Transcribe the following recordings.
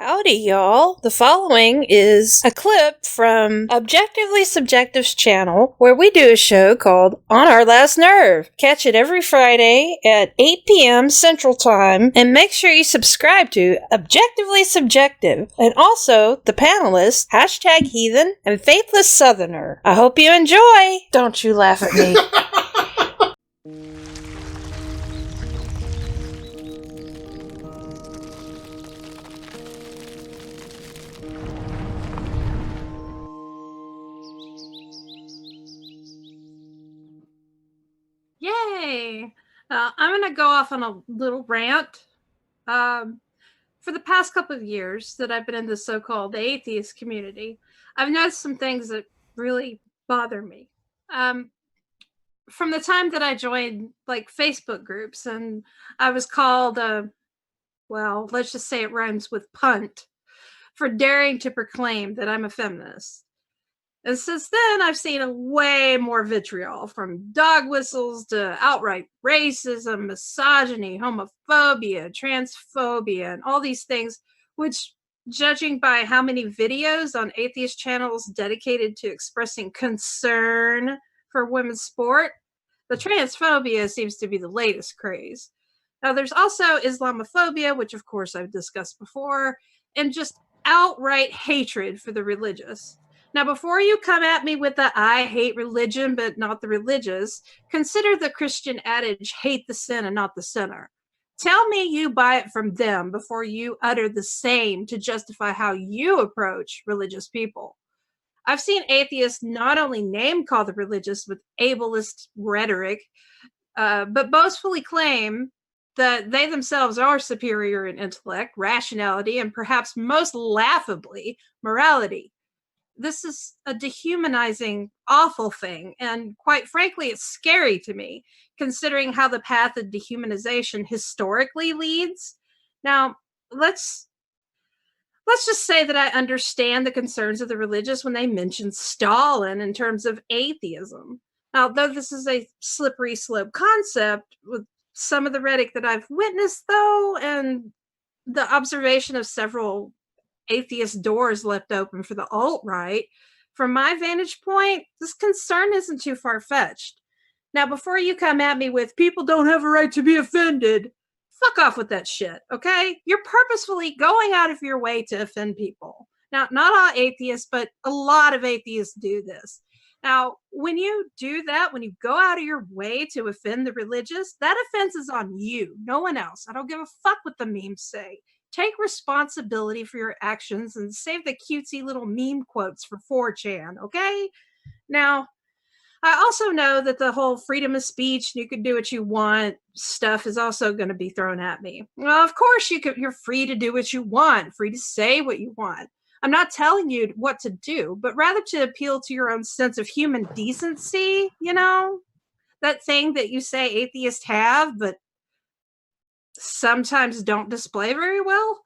Howdy, y'all. The following is a clip from Objectively Subjective's channel where we do a show called On Our Last Nerve. Catch it every Friday at 8 p.m. Central Time and make sure you subscribe to Objectively Subjective and also the panelists #Heathen and Faithless Southerner. I hope you enjoy. Don't you laugh at me. Yay! I'm going to go off on a little rant. For the past couple of years that I've been in the so-called atheist community, I've noticed some things that really bother me. From the time that I joined like Facebook groups and I was called, well, let's just say it rhymes with punt, for daring to proclaim that I'm a feminist. And since then, I've seen a way more vitriol, from dog whistles to outright racism, misogyny, homophobia, transphobia, and all these things, which, judging by how many videos on atheist channels dedicated to expressing concern for women's sport, the transphobia seems to be the latest craze. Now, there's also Islamophobia, which of course I've discussed before, and just outright hatred for the religious. Now, before you come at me with the I hate religion, but not the religious, consider the Christian adage, hate the sin and not the sinner. Tell me you buy it from them before you utter the same to justify how you approach religious people. I've seen atheists not only name call the religious with ableist rhetoric, but boastfully claim that they themselves are superior in intellect, rationality, and perhaps most laughably, morality. This is a dehumanizing, awful thing, and quite frankly, it's scary to me, considering how the path of dehumanization historically leads. Now, let's just say that I understand the concerns of the religious when they mention Stalin in terms of atheism. Now, though this is a slippery slope concept, with some of the rhetoric that I've witnessed, though, and the observation of several atheist doors left open for the alt-right, from my vantage point, this concern isn't too far-fetched. Now, before you come at me with people don't have a right to be offended, fuck off with that shit, okay? You're purposefully going out of your way to offend people. Now, not all atheists, but a lot of atheists do this. Now, when you do that, when you go out of your way to offend the religious, that offense is on you, no one else. I don't give a fuck what the memes say. Take responsibility for your actions and save the cutesy little meme quotes for 4chan, okay? Now, I also know that the whole freedom of speech, you can do what you want stuff is also going to be thrown at me. Well, of course, you're free to do what you want, free to say what you want. I'm not telling you what to do, but rather to appeal to your own sense of human decency, you know? That thing that you say atheists have, but sometimes don't display very well.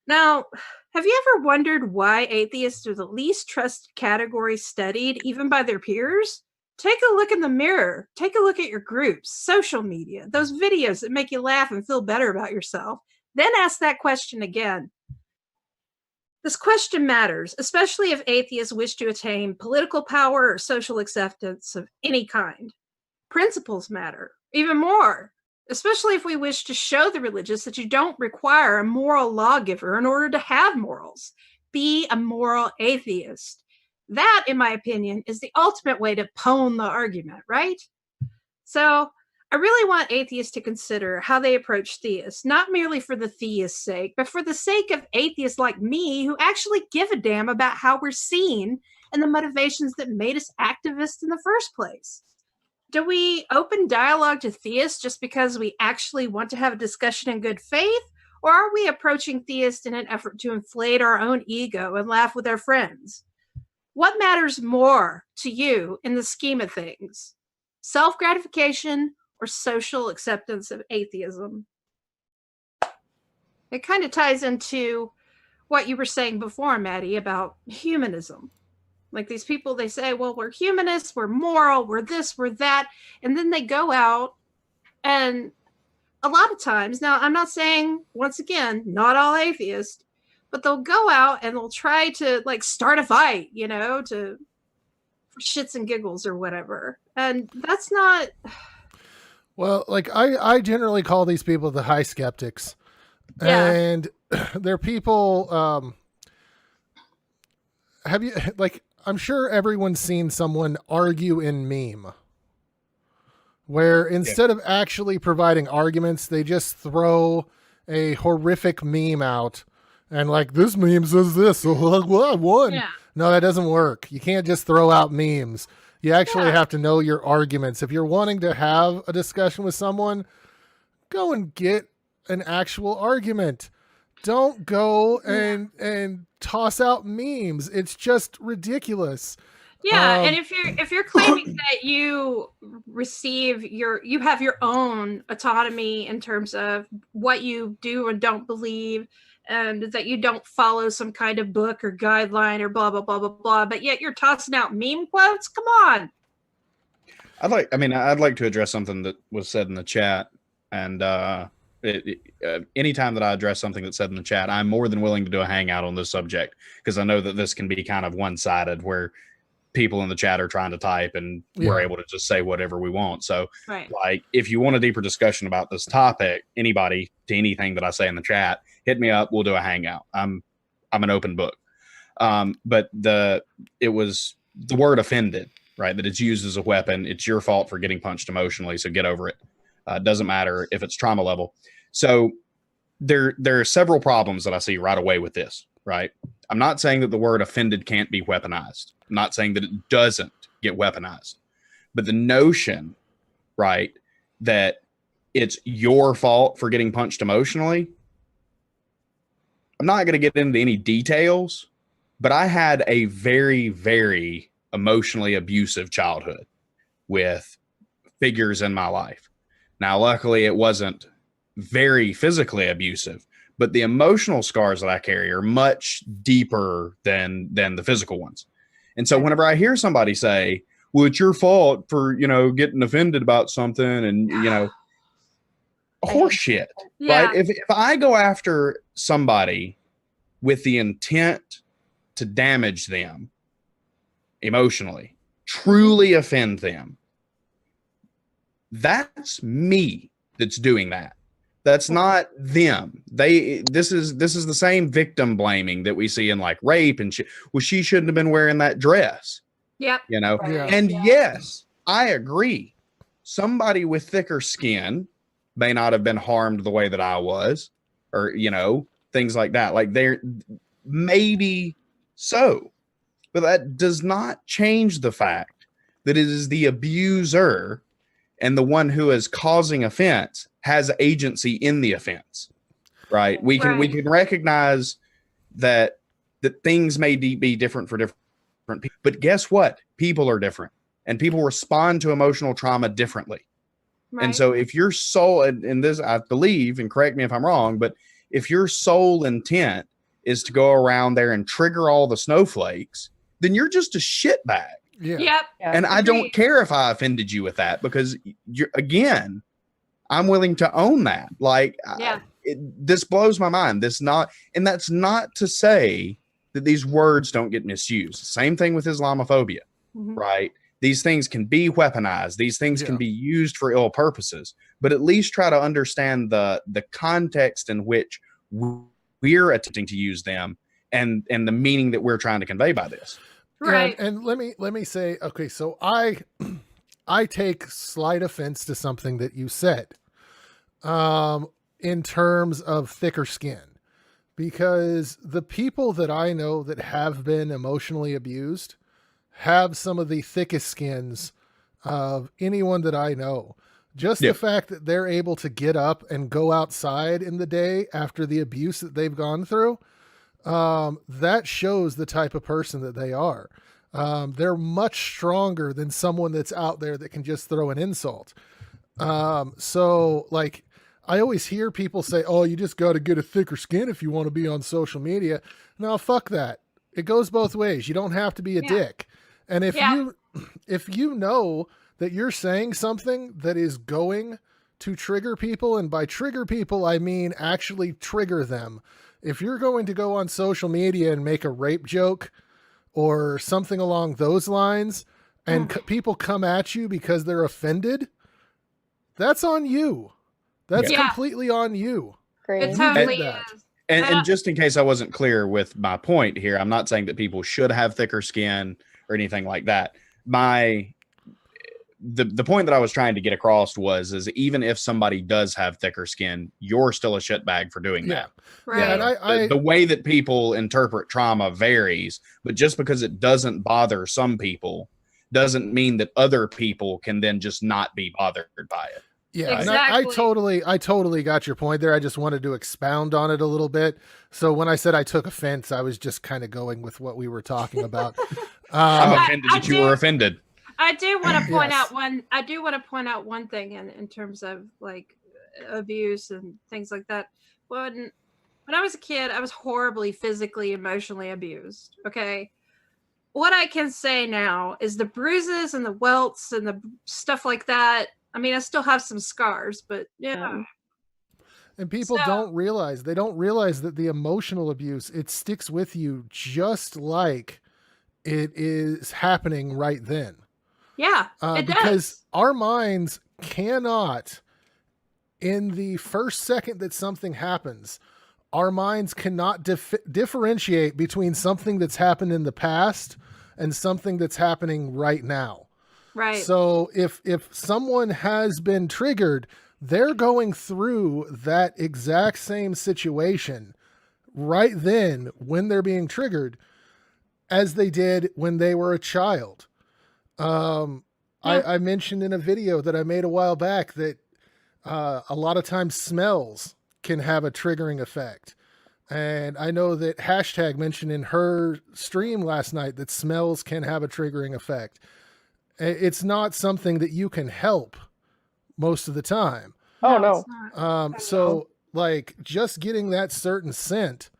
Now, have you ever wondered why atheists are the least trusted category studied, even by their peers? Take a look in the mirror. Take a look at your groups, social media, those videos that make you laugh and feel better about yourself. Then ask that question again. This question matters, especially if atheists wish to attain political power or social acceptance of any kind. Principles matter, even more. Especially if we wish to show the religious that you don't require a moral lawgiver in order to have morals. Be a moral atheist. That, in my opinion, is the ultimate way to pwn the argument, right? So, I really want atheists to consider how they approach theists, not merely for the theist's sake, but for the sake of atheists like me who actually give a damn about how we're seen and the motivations that made us activists in the first place. Do we open dialogue to theists just because we actually want to have a discussion in good faith? Or are we approaching theists in an effort to inflate our own ego and laugh with our friends? What matters more to you in the scheme of things? Self-gratification or social acceptance of atheism? It kind of ties into what you were saying before, Maddie, about humanism. Like these people, they say, well, we're humanists, we're moral, we're this, we're that. And then they go out and a lot of times, now I'm not saying, once again, not all atheists, but they'll go out and they'll try to like start a fight, for shits and giggles or whatever. And that's not. Well, like I generally call these people the high skeptics. Yeah. And they're people, have you, like, I'm sure everyone's seen someone argue in meme where instead of actually providing arguments, they just throw a horrific meme out and like, this meme says this, so well, I won. Yeah. No, that doesn't work. You can't just throw out memes. You actually have to know your arguments. If you're wanting to have a discussion with someone, go and get an actual argument. Don't go and toss out memes. It's just ridiculous. Yeah, and if you're claiming that you have your own autonomy in terms of what you do and don't believe, and that you don't follow some kind of book or guideline or blah blah blah blah blah, but yet you're tossing out meme quotes, come on. I'd like to address something that was said in the chat, and anytime that I address something that's said in the chat, I'm more than willing to do a hangout on this subject, because I know that this can be kind of one-sided where people in the chat are trying to type and we're able to just say whatever we want. So like, if you want a deeper discussion about this topic, anybody to anything that I say in the chat, hit me up. We'll do a hangout. I'm an open book. But it was the word offended, right? That it's used as a weapon. It's your fault for getting punched emotionally. So get over it. It doesn't matter if it's trauma level. So there are several problems that I see right away with this, right? I'm not saying that the word offended can't be weaponized. I'm not saying that it doesn't get weaponized. But the notion, right, that it's your fault for getting punched emotionally, I'm not going to get into any details, but I had a very, very emotionally abusive childhood with figures in my life. Now, luckily, it wasn't very physically abusive, but the emotional scars that I carry are much deeper than the physical ones. And so whenever I hear somebody say, well, it's your fault for, getting offended about something and, horseshit, right? If I go after somebody with the intent to damage them emotionally, truly offend them, that's me that's doing that. That's not them. This is the same victim blaming that we see in like rape and shit. Well, she shouldn't have been wearing that dress. Yep. And yes, I agree. Somebody with thicker skin may not have been harmed the way that I was, or, things like that. Like there, maybe so, but that does not change the fact that it is the abuser and the one who is causing offense has agency in the offense, right? We can recognize that things may be different for different people, but guess what? People are different, and people respond to emotional trauma differently. Right. And so if your soul, and this I believe, and correct me if I'm wrong, but if your sole intent is to go around there and trigger all the snowflakes, then you're just a shitbag. Yeah. Yep. And I don't care if I offended you with that, because again, I'm willing to own that. Like, this blows my mind. And that's not to say that these words don't get misused. Same thing with Islamophobia, right? These things can be weaponized. These things can be used for ill purposes, but at least try to understand the context in which we're attempting to use them and the meaning that we're trying to convey by this. Right. And let me say, okay, so I take slight offense to something that you said, in terms of thicker skin, because the people that I know that have been emotionally abused have some of the thickest skins of anyone that I know. Just the fact that they're able to get up and go outside in the day after the abuse that they've gone through, that shows the type of person that they are. They're much stronger than someone that's out there that can just throw an insult. So like, I always hear people say, oh, you just got to get a thicker skin if you want to be on social media. No, fuck that. It goes both ways. You don't have to be a dick. And if you know that you're saying something that is going to trigger people, and by trigger people, I mean actually trigger them, If you're going to go on social media and make a rape joke or something along those lines, and people come at you because they're offended, that's on you. That's completely on you. Great. It totally is. And just in case I wasn't clear with my point here, I'm not saying that people should have thicker skin or anything like that. The point that I was trying to get across is even if somebody does have thicker skin, you're still a shitbag for doing that. Right. Yeah, the way that people interpret trauma varies, but just because it doesn't bother some people doesn't mean that other people can then just not be bothered by it. Yeah, exactly. and I totally got your point there. I just wanted to expound on it a little bit. So when I said I took offense, I was just kind of going with what we were talking about. I'm offended that you were offended. I do want to point out one thing in terms of like abuse and things like that. When I was a kid, I was horribly physically, emotionally abused. Okay. What I can say now is the bruises and the welts and the stuff like that. I mean, I still have some scars, but yeah. And people don't realize that the emotional abuse, it sticks with you just like it is happening right then. Yeah, it because does. Our minds cannot, in the first second that something happens, our minds cannot differentiate between something that's happened in the past and something that's happening right now. Right. So if someone has been triggered, they're going through that exact same situation right then when they're being triggered as they did when they were a child. I mentioned in a video that I made a while back that a lot of times smells can have a triggering effect. And I know that Hashtag mentioned in her stream last night that smells can have a triggering effect. It's not something that you can help most of the time. Oh, no. So like just getting that certain scent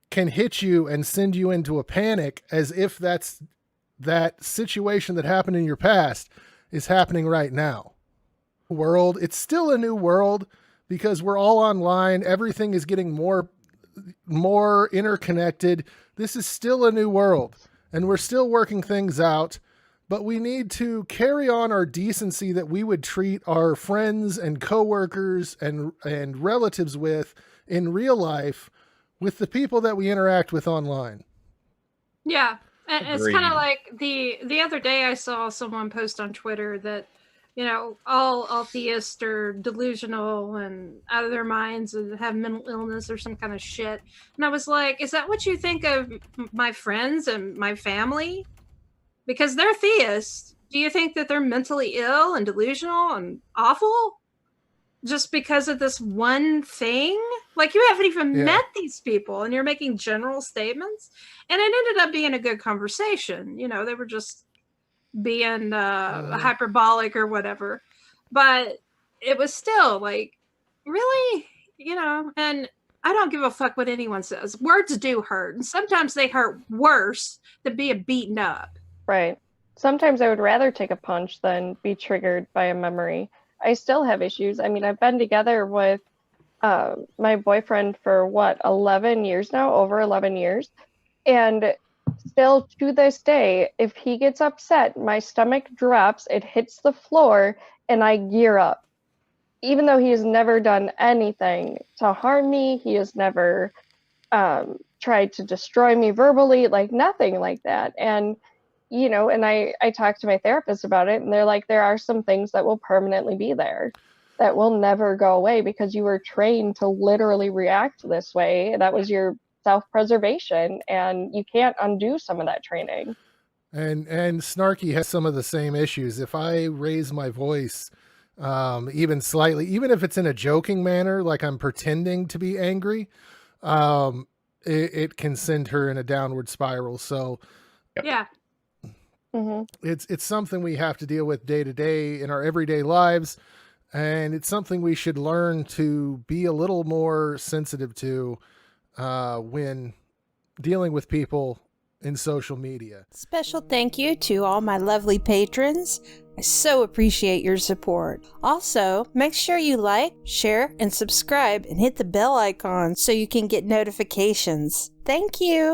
can hit you and send you into a panic as if that situation that happened in your past is happening right now. It's still a new world because we're all online. Everything is getting more interconnected. This is still a new world and we're still working things out. But we need to carry on our decency that we would treat our friends and coworkers and relatives with in real life with the people that we interact with online. Yeah. And it's kind of like the other day I saw someone post on Twitter that, you know, all theists are delusional and out of their minds and have mental illness or some kind of shit. And I was like, is that what you think of my friends and my family? Because they're theists. Do you think that they're mentally ill and delusional and awful just because of this one thing? Like, you haven't even met these people and you're making general statements. And it ended up being a good conversation. You know, they were just being hyperbolic or whatever. But it was still like, really? You know, and I don't give a fuck what anyone says. Words do hurt. And sometimes they hurt worse than being beaten up. Right. Sometimes I would rather take a punch than be triggered by a memory. I still have issues. I mean, I've been together with my boyfriend for 11 years now, over 11 years. And still to this day, if he gets upset, my stomach drops, it hits the floor, and I gear up. Even though he has never done anything to harm me, he has never tried to destroy me verbally, like nothing like that. And you know, and I talked to my therapist about it, and they're like, there are some things that will permanently be there that will never go away because you were trained to literally react this way. That was your self-preservation, and you can't undo some of that training. And Snarky has some of the same issues. If I raise my voice even slightly, even if it's in a joking manner, like I'm pretending to be angry, it can send her in a downward spiral. So yeah. Mm-hmm. It's something we have to deal with day to day in our everyday lives, and it's something we should learn to be a little more sensitive to when dealing with people in social media. Special thank you to all my lovely patrons. I so appreciate your support. Also, make sure you like, share, and subscribe and hit the bell icon so you can get notifications. Thank you.